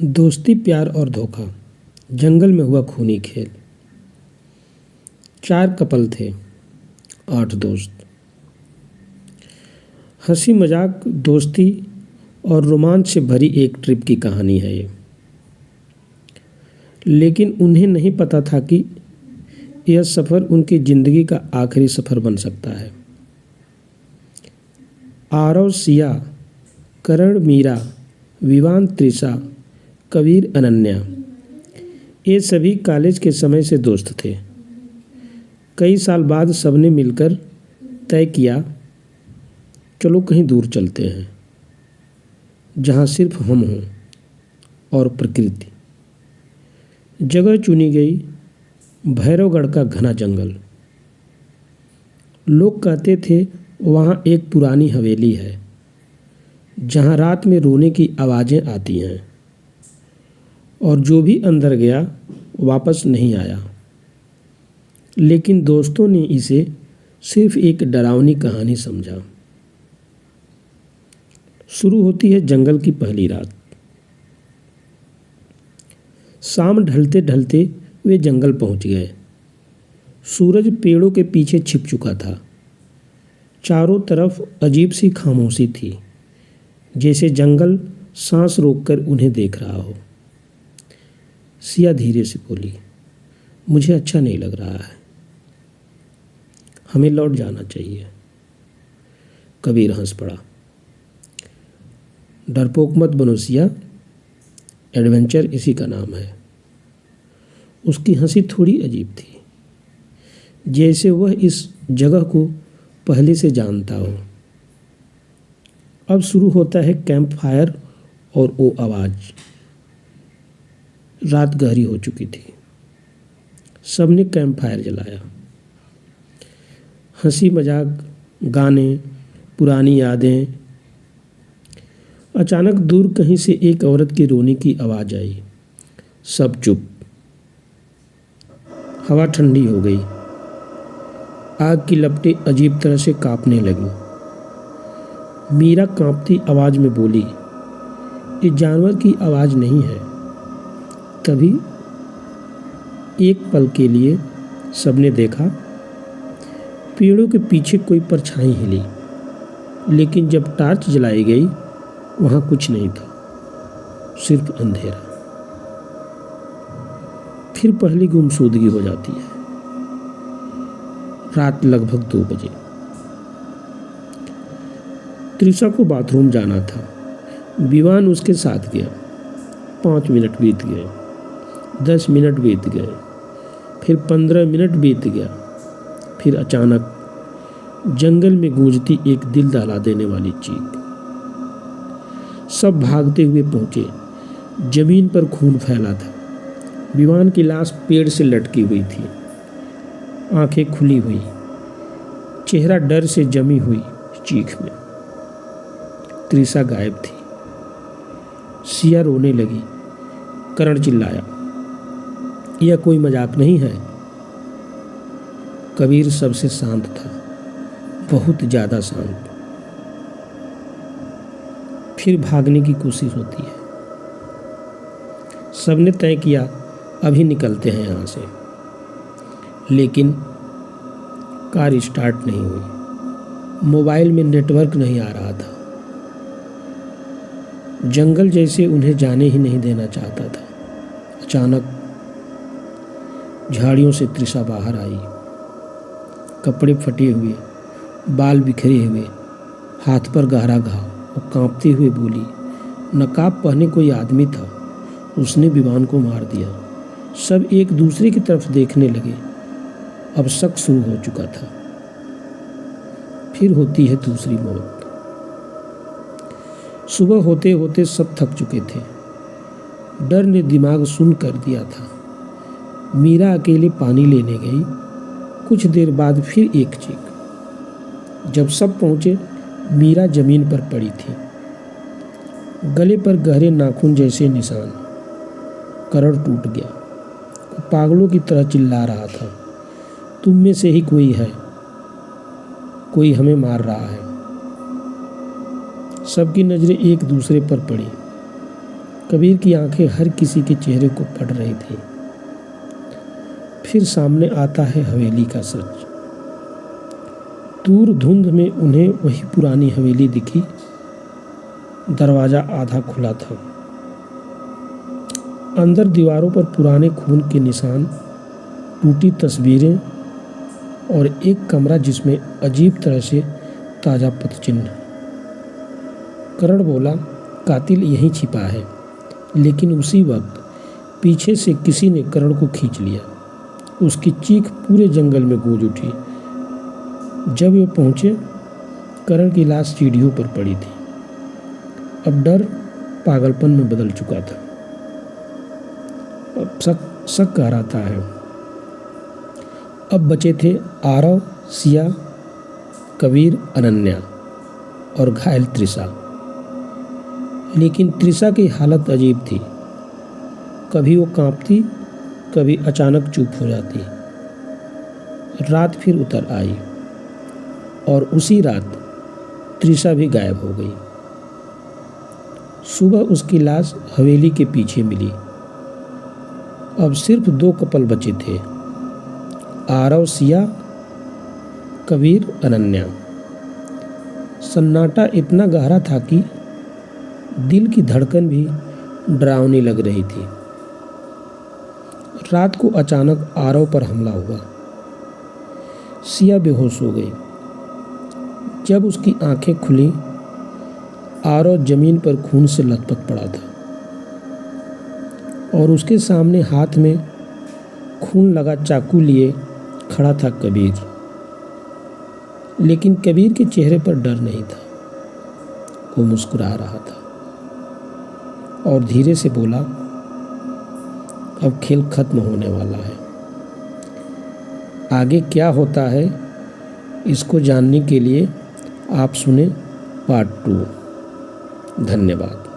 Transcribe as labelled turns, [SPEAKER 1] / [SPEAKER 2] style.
[SPEAKER 1] दोस्ती प्यार और धोखा। जंगल में हुआ खूनी खेल। 4 कपल थे, 8 दोस्त। हंसी मजाक, दोस्ती और रोमांच से भरी एक ट्रिप की कहानी है ये। लेकिन उन्हें नहीं पता था कि यह सफ़र उनकी ज़िंदगी का आखिरी सफ़र बन सकता है। आरव, सिया, करण, मीरा, विवान, त्रिशा, कबीर, अनन्या, ये सभी कॉलेज के समय से दोस्त थे। कई साल बाद सबने मिलकर तय किया, चलो कहीं दूर चलते हैं जहाँ सिर्फ हम हों और प्रकृति। जगह चुनी गई, भैरवगढ़ का घना जंगल। लोग कहते थे वहाँ एक पुरानी हवेली है जहाँ रात में रोने की आवाज़ें आती हैं और जो भी अंदर गया वापस नहीं आया। लेकिन दोस्तों ने इसे सिर्फ एक डरावनी कहानी समझा। शुरू होती है जंगल की पहली रात। शाम ढलते ढलते वे जंगल पहुंच गए। सूरज पेड़ों के पीछे छिप चुका था। चारों तरफ अजीब सी खामोशी थी, जैसे जंगल सांस रोककर उन्हें देख रहा हो। सिया धीरे से बोली, मुझे अच्छा नहीं लग रहा है, हमें लौट जाना चाहिए। कबीर हंस पड़ा, डरपोक मत बनो सिया, एडवेंचर इसी का नाम है। उसकी हंसी थोड़ी अजीब थी, जैसे वह इस जगह को पहले से जानता हो। अब शुरू होता है कैंप फायर और वो आवाज़। रात गहरी हो चुकी थी। सबने कैंप फायर जलाया। हंसी मजाक, गाने, पुरानी यादें। अचानक दूर कहीं से एक औरत की रोने की आवाज़ आई। सब चुप। हवा ठंडी हो गई। आग की लपटें अजीब तरह से कांपने लगीं। मीरा कांपती आवाज़ में बोली, ये जानवर की आवाज़ नहीं है। तभी एक पल के लिए सबने देखा, पेड़ों के पीछे कोई परछाई हिली। लेकिन जब टॉर्च जलाई गई, वहाँ कुछ नहीं था, सिर्फ अंधेरा। फिर पहली गुमशुदगी हो जाती है। रात लगभग 2 बजे। त्रिशा को बाथरूम जाना था। विवान उसके साथ गया। 5 मिनट बीत गए, 10 मिनट बीत गए, फिर 15 मिनट बीत गया। फिर अचानक जंगल में गूंजती एक दिल दहला देने वाली चीख। सब भागते हुए पहुंचे। जमीन पर खून फैला था। विवान की लाश पेड़ से लटकी हुई थी, आंखें खुली हुई, चेहरा डर से जमी हुई चीख में। त्रिशा गायब थी। सिया रोने लगी। करण चिल्लाया, यह कोई मजाक नहीं है। कबीर सबसे शांत था, बहुत ज़्यादा शांत। फिर भागने की कोशिश होती है। सबने तय किया, अभी निकलते हैं यहाँ से। लेकिन कार स्टार्ट नहीं हुई। मोबाइल में नेटवर्क नहीं आ रहा था। जंगल जैसे उन्हें जाने ही नहीं देना चाहता था। अचानक झाड़ियों से त्रिशा बाहर आई। कपड़े फटे हुए, बाल बिखरे हुए, हाथ पर गहरा घाव। वो कांपते हुए बोली, नकाब पहने कोई आदमी था, उसने विवान को मार दिया। सब एक दूसरे की तरफ देखने लगे। अब शक शुरू हो चुका था। फिर होती है दूसरी मौत। सुबह होते होते सब थक चुके थे। डर ने दिमाग सुन्न कर दिया था। मीरा अकेले पानी लेने गई। कुछ देर बाद फिर एक चीख। जब सब पहुंचे, मीरा जमीन पर पड़ी थी, गले पर गहरे नाखून जैसे निशान। करण टूट गया। वो पागलों की तरह चिल्ला रहा था, तुम में से ही कोई है, कोई हमें मार रहा है। सबकी नजरें एक दूसरे पर पड़ी। कबीर की आंखें हर किसी के चेहरे को पढ़ रही थी। फिर सामने आता है हवेली का सच। दूर धुंध में उन्हें वही पुरानी हवेली दिखी। दरवाजा आधा खुला था। अंदर दीवारों पर पुराने खून के निशान, टूटी तस्वीरें और एक कमरा जिसमें अजीब तरह से ताज़ा पदचिन्ह। करण बोला, कातिल यहीं छिपा है। लेकिन उसी वक्त पीछे से किसी ने करण को खींच लिया। उसकी चीख पूरे जंगल में गूंज उठी। जब वे पहुंचे, करण की लाश सीढ़ियों पर पड़ी थी। अब डर पागलपन में बदल चुका था। अब शक आ रहा है। अब बचे थे आरव, सिया, कबीर, अनन्या और घायल त्रिशा। लेकिन त्रिशा की हालत अजीब थी। कभी वो कांपती, कभी अचानक चुप हो जाती। रात फिर उतर आई और उसी रात त्रिशा भी गायब हो गई। सुबह उसकी लाश हवेली के पीछे मिली। अब सिर्फ 2 कपल बचे थे, आरव, सिया, कबीर, अनन्या। सन्नाटा इतना गहरा था कि दिल की धड़कन भी डरावनी लग रही थी। रात को अचानक आरव पर हमला हुआ। सिया बेहोश हो गई। जब उसकी आंखें खुली, आरव जमीन पर खून से लथपथ पड़ा था और उसके सामने हाथ में खून लगा चाकू लिए खड़ा था कबीर। लेकिन कबीर के चेहरे पर डर नहीं था। वो मुस्कुरा रहा था और धीरे से बोला, अब खेल खत्म होने वाला है। आगे क्या होता है इसको जानने के लिए आप सुने पार्ट 2। धन्यवाद।